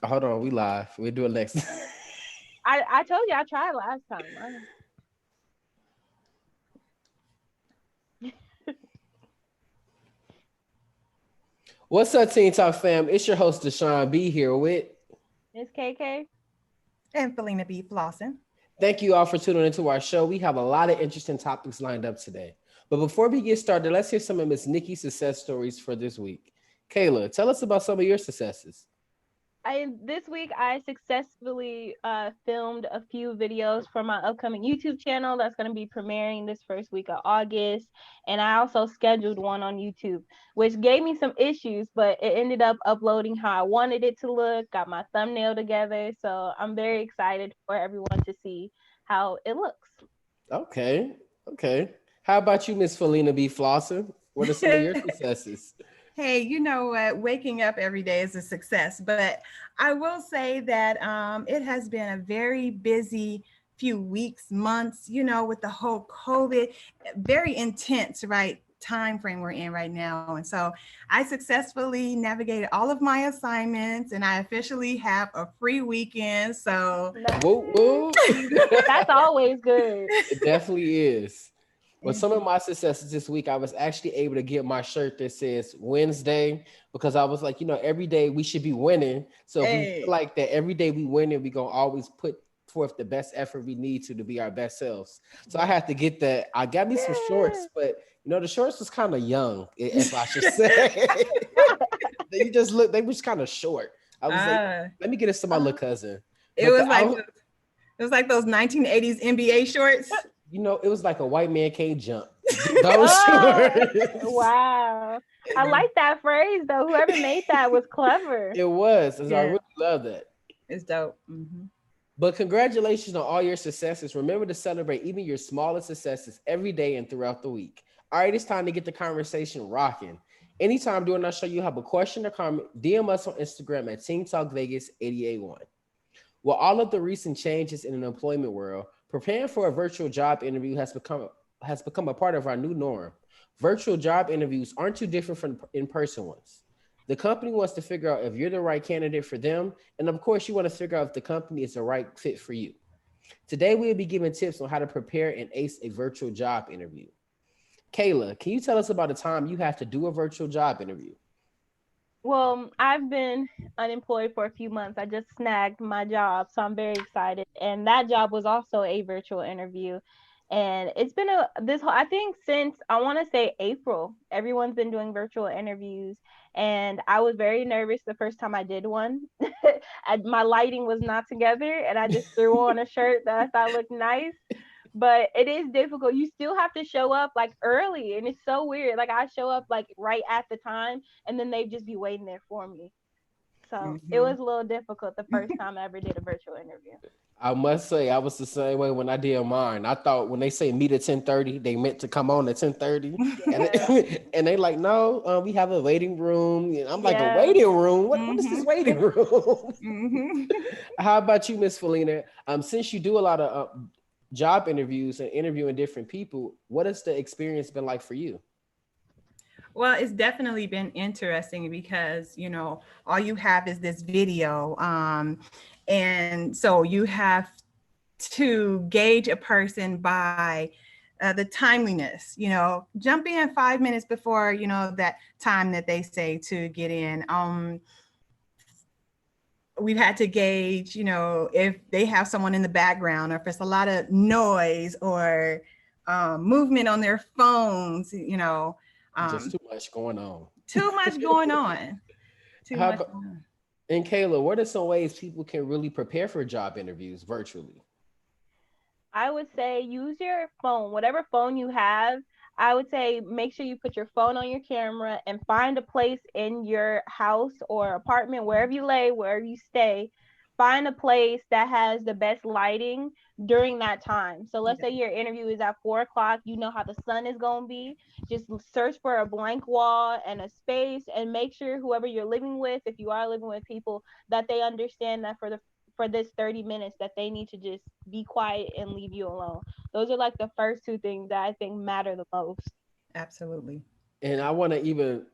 Hold on, we live. We'll do it next. I told you I tried last time. What's up, Teen Talk fam? It's your host, Deshaun B here with. Miss KK. And Felina B. Flossin. Thank you all for tuning into our show. We have a lot of interesting topics lined up today. But before we get started, let's hear some of Miss Nikki's success stories for this week. Kayla, tell us about some of your successes. This week I successfully filmed a few videos for my upcoming YouTube channel that's going to be premiering this first week of August, and I also scheduled one on YouTube, which gave me some issues, but it ended up uploading how I wanted it to look. Got my thumbnail together, so I'm very excited for everyone to see how it looks. Okay, okay. How about you, Miss Felina B. Flossin? What are some of your successes? Hey, you know what? Waking up every day is a success, but I will say that it has been a very busy few weeks, months, with the whole COVID, very intense, right? Time frame we're in right now. And so I successfully navigated all of my assignments and I officially have a free weekend. So woo, woo. That's always good. It definitely is. Well, some of my successes this week, I was actually able to get my shirt that says Wednesday because I was like, every day we should be winning. So if we feel like that every day we winning, we gonna always put forth the best effort we need to be our best selves. So I had to get that. I got me some shorts, but the shorts was kind of young, if I should say. They was kind of short. I was like, let me get it to my little cousin. It was like those 1980s NBA shorts. It was like a white man can't jump. Those shorts. Wow. I like that phrase though. Whoever made that was clever. It was. I really love that. It's dope. Mm-hmm. But congratulations on all your successes. Remember to celebrate even your smallest successes every day and throughout the week. All right, it's time to get the conversation rocking. Anytime during our show you have a question or comment, DM us on Instagram at Teen Talk Vegas 881. With all of the recent changes in the employment world, preparing for a virtual job interview has become a part of our new norm. Virtual job interviews aren't too different from in-person ones. The company wants to figure out if you're the right candidate for them, and of course, you want to figure out if the company is the right fit for you. Today, we'll be giving tips on how to prepare and ace a virtual job interview. Kayla, can you tell us about the time you have to do a virtual job interview? Well, I've been unemployed for a few months. I just snagged my job, so I'm very excited. And that job was also a virtual interview. And it's been I think since I want to say April, everyone's been doing virtual interviews. And I was very nervous the first time I did one. My lighting was not together, and I just threw on a shirt that I thought looked nice. But it is difficult. You still have to show up like early, and it's so weird. Like I show up like right at the time, and then they just be waiting there for me. So it was a little difficult the first time I ever did a virtual interview. I must say I was the same way when I did mine. I thought when they say meet at 10:30, they meant to come on at 10:30. And they like, no, we have a waiting room. And I'm like, a waiting room? What is this waiting room? How about you, Miss Felina? Since you do a lot of job interviews and interviewing different people, what has the experience been like for you? Well, it's definitely been interesting because, all you have is this video. And so you have to gauge a person by the timeliness, jump in 5 minutes before, that time that they say to get in. We've had to gauge, if they have someone in the background or if it's a lot of noise or movement on their phones, just too much going on. Too much going on. And Kayla, what are some ways people can really prepare for job interviews virtually? I would say use your phone, whatever phone you have. I would say make sure you put your phone on your camera and find a place in your house or apartment, wherever you lay, wherever you stay. Find a place that has the best lighting during that time. So let's say your interview is at 4 o'clock. You know how the sun is going to be. Just search for a blank wall and a space and make sure whoever you're living with, if you are living with people, that they understand that for this 30 minutes that they need to just be quiet and leave you alone. Those are like the first two things that I think matter the most. Absolutely. And I want to even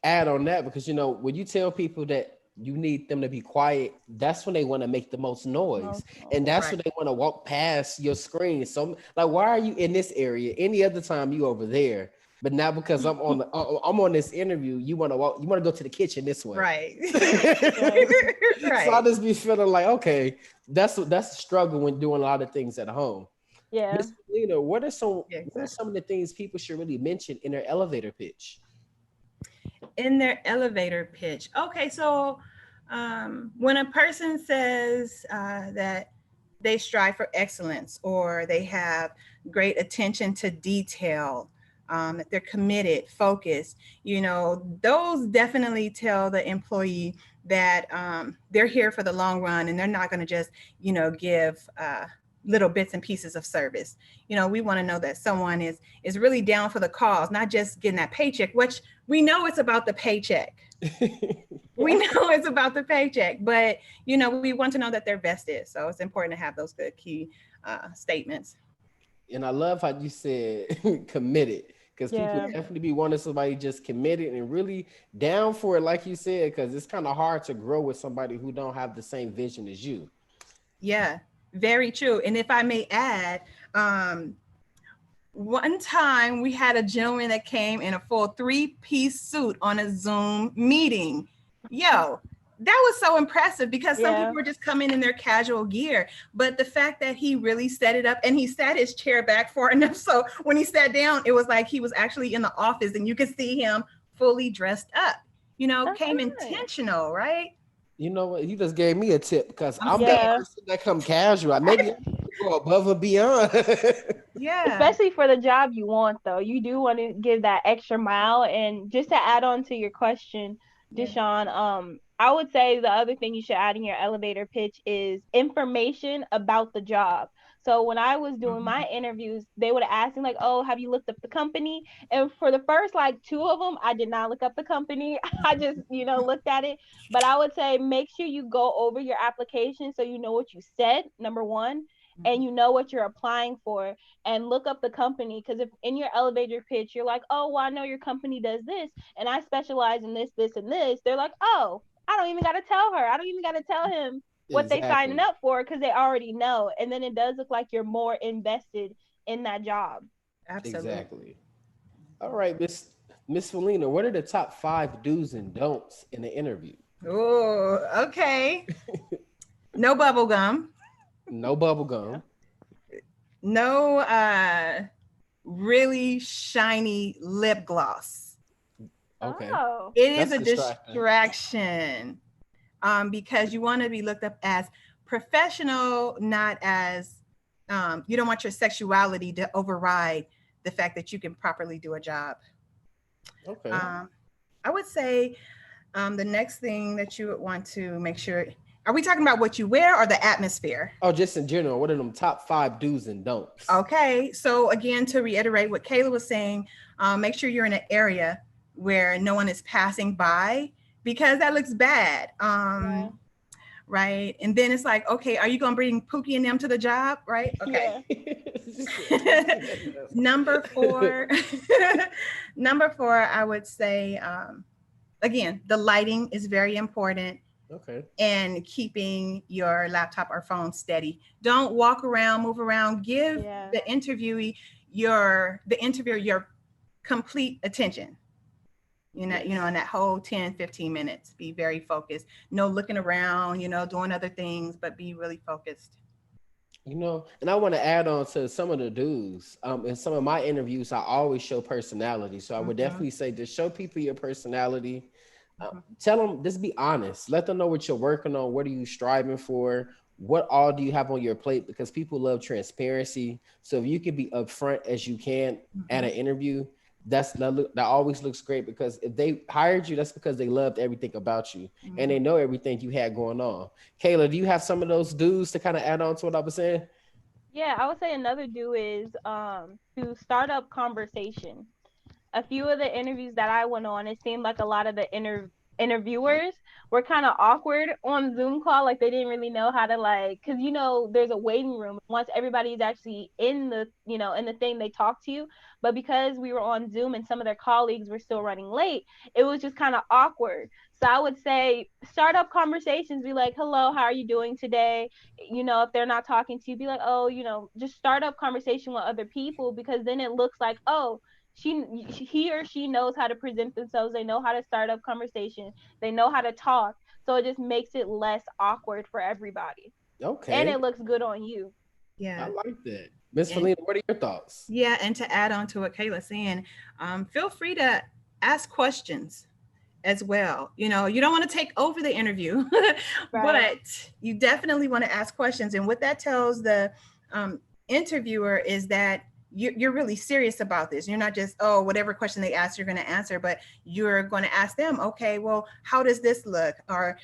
add on that because, when you tell people that you need them to be quiet. That's when they want to make the most noise. And that's when they want to walk past your screen. So like, why are you in this area? Any other time you over there. But now because I'm on this interview, you want to go to the kitchen this way. Right. Right. So I just be feeling like, okay, that's a struggle when doing a lot of things at home. Yeah. Ms. Felina, what are some of the things people should really mention in their elevator pitch? In their elevator pitch. Okay, so when a person says that they strive for excellence or they have great attention to detail, that they're committed, focused, those definitely tell the employee that they're here for the long run and they're not going to just, give little bits and pieces of service. We want to know that someone is really down for the cause, not just getting that paycheck, which we know it's about the paycheck. We know it's about the paycheck, but we want to know that they're vested. So it's important to have those good key statements. And I love how you said committed, because people definitely be wanting somebody just committed and really down for it, like you said, because it's kind of hard to grow with somebody who don't have the same vision as you. Yeah, very true. And if I may add, one time we had a gentleman that came in a full 3-piece suit on a Zoom meeting. That was so impressive because some people were just coming in their casual gear, but the fact that he really set it up and he sat his chair back far enough so when he sat down, it was like he was actually in the office and you could see him fully dressed up, came intentional, right? You know what? You just gave me a tip because I'm that person that come casual. Maybe go above and beyond. Especially for the job you want, though. You do want to give that extra mile. And just to add on to your question, Deshawn, I would say the other thing you should add in your elevator pitch is information about the job. So when I was doing my interviews, they would ask me like, oh, have you looked up the company? And for the first 2 of them, I did not look up the company. I just, looked at it. But I would say make sure you go over your application so you know what you said, number one, and you know what you're applying for, and look up the company. Because if in your elevator pitch, you're like, oh, well, I know your company does this, and I specialize in this, this, and this. They're like, oh, I don't even got to tell her. I don't even got to tell him what they signing up for because they already know. And then it does look like you're more invested in that job. Absolutely. Exactly. All right, Miss Felina, what are the top 5 do's and don'ts in the interview? Oh, okay. No bubble gum. No bubble gum. No really shiny lip gloss. Okay. Oh. It is a distraction because you want to be looked up as professional, not as, you don't want your sexuality to override the fact that you can properly do a job. Okay. I would say the next thing that you would want to make sure, are we talking about what you wear or the atmosphere? Oh, just in general, what are them top 5 do's and don'ts? Okay. So again, to reiterate what Kayla was saying, make sure you're in an area where no one is passing by because that looks bad. Right. And then it's like, okay, are you going to bring Pookie and them to the job? Right. Okay. Number 4, I would say, again, the lighting is very important. Okay. And keeping your laptop or phone steady. Don't walk around, move around. Give the interviewer your complete attention. In that whole 10, 15 minutes, be very focused. No looking around, doing other things, but be really focused. And I want to add on to some of the do's. In some of my interviews, I always show personality. So I would definitely say just show people your personality. Tell them, just be honest. Let them know what you're working on. What are you striving for? What all do you have on your plate? Because people love transparency. So if you can be upfront as you can at an interview, that always looks great, because if they hired you, that's because they loved everything about you and they know everything you had going on. Kayla, do you have some of those do's to kind of add on to what I was saying? Yeah, I would say another do is to start up conversation. A few of the interviews that I went on, it seemed like a lot of the interviewers were kind of awkward on Zoom call. Like they didn't really know how to like, cause there's a waiting room. Once everybody's actually in the, in the thing, they talk to you. But because we were on Zoom and some of their colleagues were still running late, it was just kind of awkward. So I would say start up conversations, be like, hello, how are you doing today? If they're not talking to you, be like, oh, just start up conversation with other people, because then it looks like, oh, he or she knows how to present themselves. They know how to start up conversation. They know how to talk. So it just makes it less awkward for everybody. Okay. And it looks good on you. Yeah. I like that. Miss Felina, what are your thoughts? Yeah, and to add on to what Kayla's saying, feel free to ask questions as well. You don't want to take over the interview, right. But you definitely want to ask questions. And what that tells the interviewer is that you're really serious about this. You're not just, oh, whatever question they ask, you're going to answer, but you're going to ask them, okay, well, how does this look? Or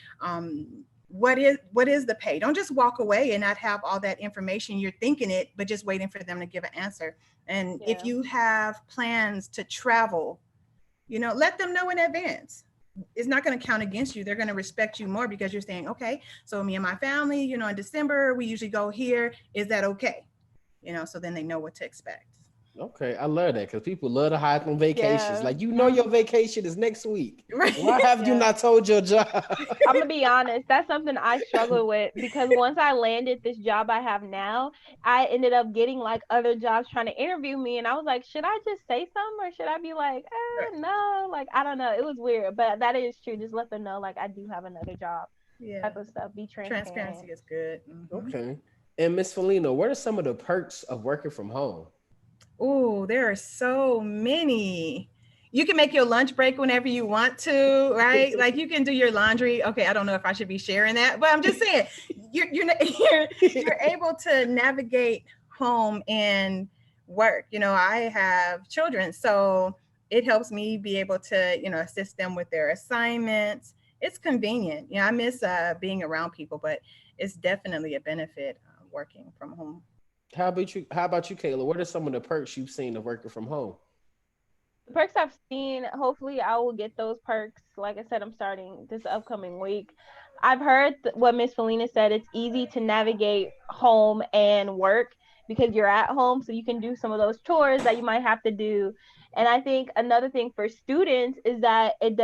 what is the pay? Don't just walk away and not have all that information. You're thinking it, but just waiting for them to give an answer. And if you have plans to travel, let them know in advance. It's not going to count against you. They're going to respect you more because you're saying, okay, so me and my family, in December, we usually go here. Is that okay? So then they know what to expect. Okay, I love that, because people love to hide on vacations. Like, your vacation is next week. Right. Why have you not told your job? I'm gonna be honest, that's something I struggle with, because once I landed this job I have now, I ended up getting like other jobs trying to interview me, and I was like, should I just say something, or should I be like, no, like I don't know. It was weird, but that is true. Just let them know like I do have another job. Type of stuff. Be transparent. Transparency is good. Mm-hmm. Okay. And Miss Felina, what are some of the perks of working from home? Oh, there are so many. You can make your lunch break whenever you want to, right? Like you can do your laundry. Okay, I don't know if I should be sharing that, but I'm just saying you're able to navigate home and work. I have children, so it helps me be able to, assist them with their assignments. It's convenient. I miss being around people, but it's definitely a benefit working from home. How about you, Kayla? What are some of the perks you've seen of working from home? The perks I've seen, hopefully I will get those perks. Like I said, I'm starting this upcoming week. I've heard what Miss Felina said. It's easy to navigate home and work because you're at home, so you can do some of those chores that you might have to do. And I think another thing for students is that it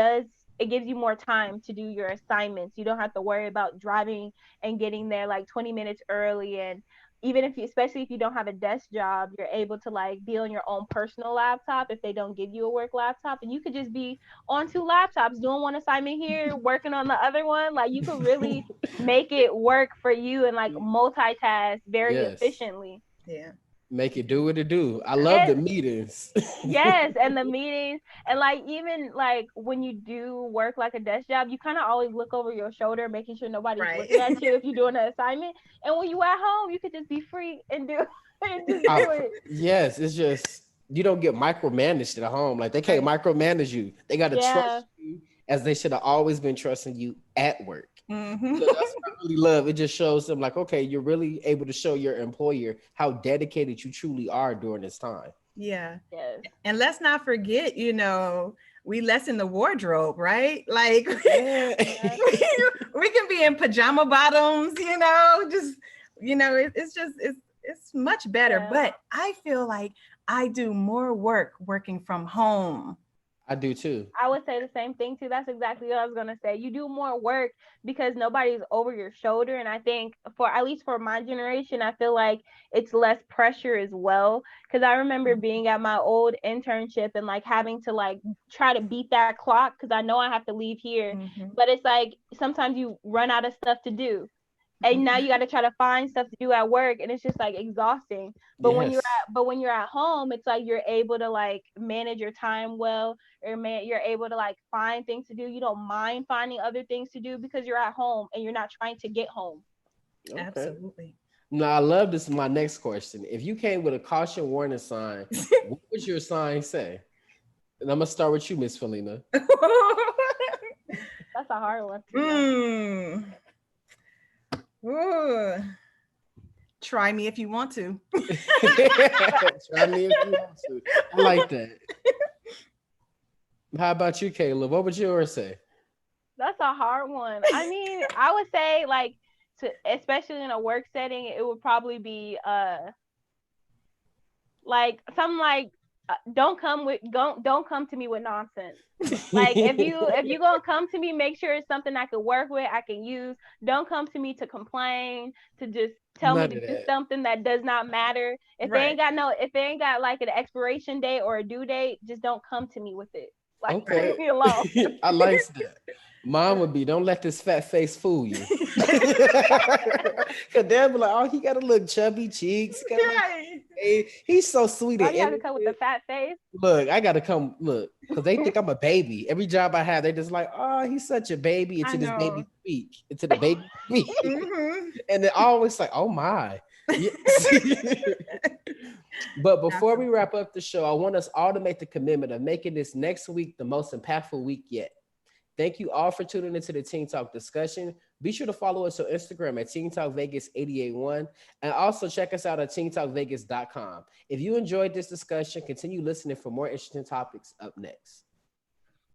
gives you more time to do your assignments. You don't have to worry about driving and getting there like 20 minutes early. And especially if you don't have a desk job, you're able to like be on your own personal laptop if they don't give you a work laptop, and you could just be on two laptops doing one assignment here, working on the other one. Like you could really make it work for you and like multitask very efficiently. Yeah. Make it do what it do. I love the meetings. Yes, and the meetings, and like even like when you do work like a desk job, you kind of always look over your shoulder, making sure nobody's looking at you if you're doing an assignment. And when you at home, you could just be free and do it. Yes, it's just you don't get micromanaged at home. Like they can't micromanage you. They got to trust you as they should have always been trusting you at work. Mm-hmm. So that's what I really love. It just shows them like, okay, you're really able to show your employer how dedicated you truly are during this time. Yeah. Yes. And let's not forget, we lessen the wardrobe, right? Like we can be in pajama bottoms, it's much better. Yeah. But I feel like I do more work working from home. I do too. I would say the same thing too. That's exactly what I was going to say. You do more work because nobody's over your shoulder. And I think at least for my generation, I feel like it's less pressure as well. Cause I remember being at my old internship and like having to like try to beat that clock. Cause I know I have to leave here, but it's like, sometimes you run out of stuff to do. And now you got to try to find stuff to do at work, and it's just like exhausting. But when you're at home, it's like you're able to like manage your time well, or you're able to like find things to do. You don't mind finding other things to do because you're at home and you're not trying to get home. Okay. Absolutely. Now I love this. My next question: if you came with a caution warning sign, what would your sign say? And I'm gonna start with you, Miss Felina. That's a hard one. Ooh. Try me if you want to. Try me if you want to. I like that. How about you, Caleb? What would yours say? That's a hard one. I mean, I would say like especially in a work setting, it would probably be like something like don't come to me with nonsense. Like if you gonna come to me, make sure it's something I can work with, I can use. Don't come to me to complain, to just tell me None to of do that. something that does not matter. Right. If they ain't got like an expiration date or a due date, just don't come to me with it. Like Okay. leave me alone. I like that. Mine would be, don't let this fat face fool you. Cause they'll be like, oh, he got a little chubby cheeks. Got a little, Right. he's so sweet Why and you have to come with the innocent. fat face? Look, I gotta come look, because they think I'm a baby. Every job I have, they just like, oh, he's such a baby. I Into this know. baby speak. Into the baby speak. Hmm. And they're always like, oh my. Yeah. But before we wrap up the show, I want us all to make the commitment of making this next week the most impactful week yet. Thank you all for tuning into the Teen Talk discussion. Be sure to follow us on Instagram at Teen Talk Vegas 881, and also check us out at teentalkvegas.com. If you enjoyed this discussion, continue listening for more interesting topics up next.